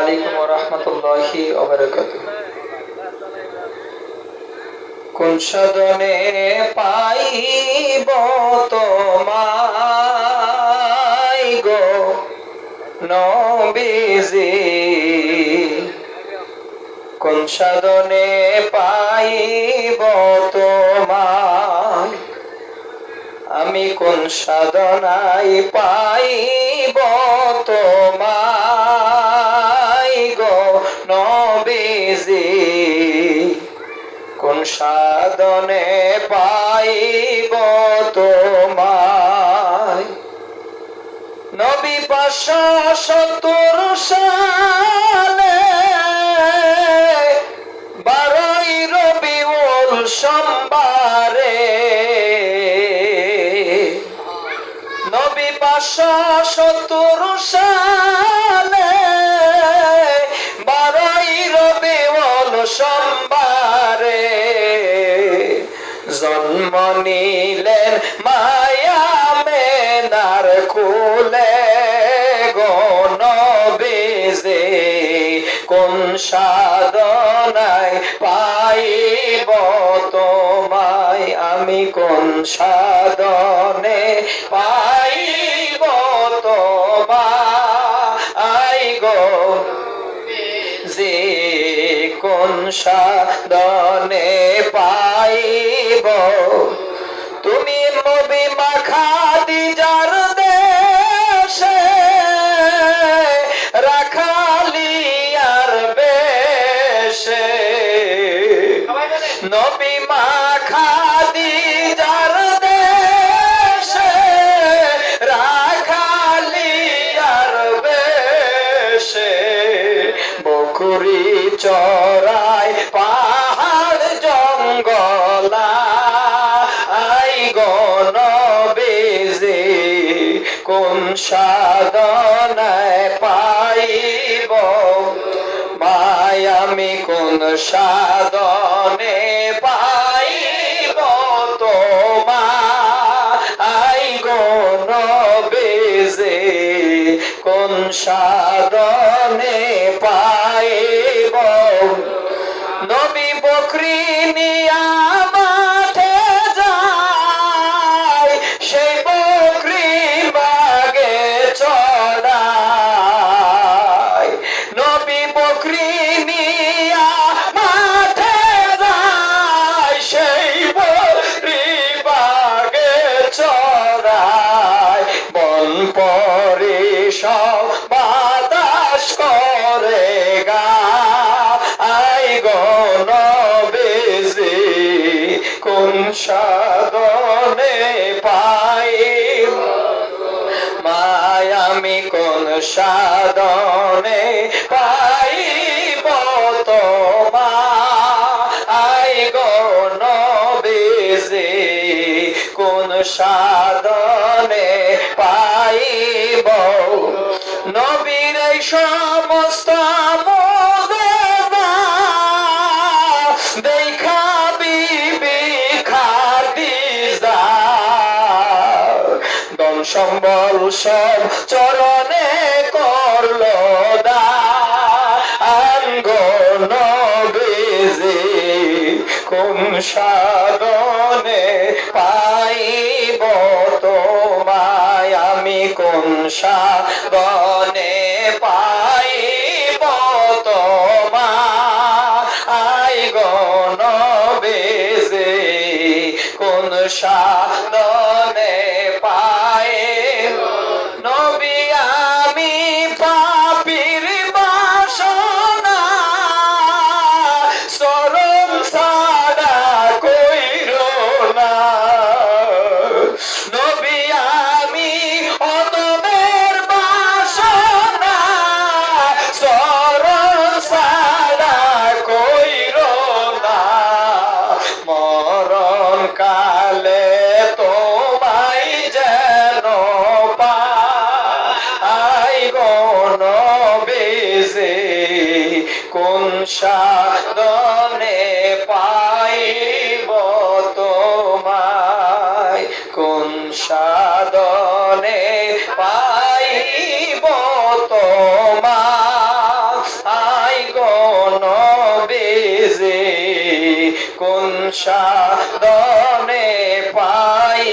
আলাইকুম ওয়া রাহমাতুল্লাহি ওয়া বারাকাতুহু। কোন সাধনে পাইব তোমায় গো নবীজি, কোন সাধনে পাইব তোমায়, আমি কোন সাধনায় পাইব তোমায় গো নবীজি, কোন সাধনে পাইব তোমায়। নবী 570 সালে 12ই রবিউল সোমবারে, নবী 570 সালে 12ই রবিউল সোমবারে জন্ম নিলেন মায়া মেনার কুলে গো নবীজি, কোন সাধনায় পাইব তোমায়, আমি কোন সাধনে পাইব তোমায় গো যে, কোন সাধনে পাইব। তুমি নবী মাখা দিজার দেশে রাখালিয়ার বেশে, নবী মাখা দিজার দেশে রাখালিয়ার বেশে, বকরি চড়াই পাহাড় জঙ্গলা আই গো নবীজি, কোন সাধনায় পাইব মায়, আমি কোন সাধনে পাইব তোমায় গো নবীজি, কোন সাধনে পাইব। নবী বকরি নিয়া মাঠে যায়, সেই বকরি বাগে চড়ায়, নবী বকরি নিয়া মাঠে যায়, সেই বকরি বাগে চড়ায়, বন পরে সব বাতাস করে গা আই গো নবীজি, কোন সাধনে পাইব মায়, আমি কোন সাধনে পাইব তোমায় গো নবীজি, কোন সাধনে পাইব। নবীর এই সমস্ত দেখা বিবি খাদিজা, ধন সম্বল সব চরণে করলো দান গো নবীজি, কোন সাধনে পাইব তোমায়, আমি কোন সাধনে পাইব তোমায় গো নবীজি, কোন সাধনে পাইব। নবী আমি পাপীর বাসনা চরণ ছাড়া কইরো না, নবী আমি অদমের বাসনা চরণ ছাড়া কইরো না, মরণ কালে তোমায় যেন পাই গো নবীজি, কোন সাধনে পাইব তোমায়, কোন সাধনে পাইব তোমায়, সাধনে পাই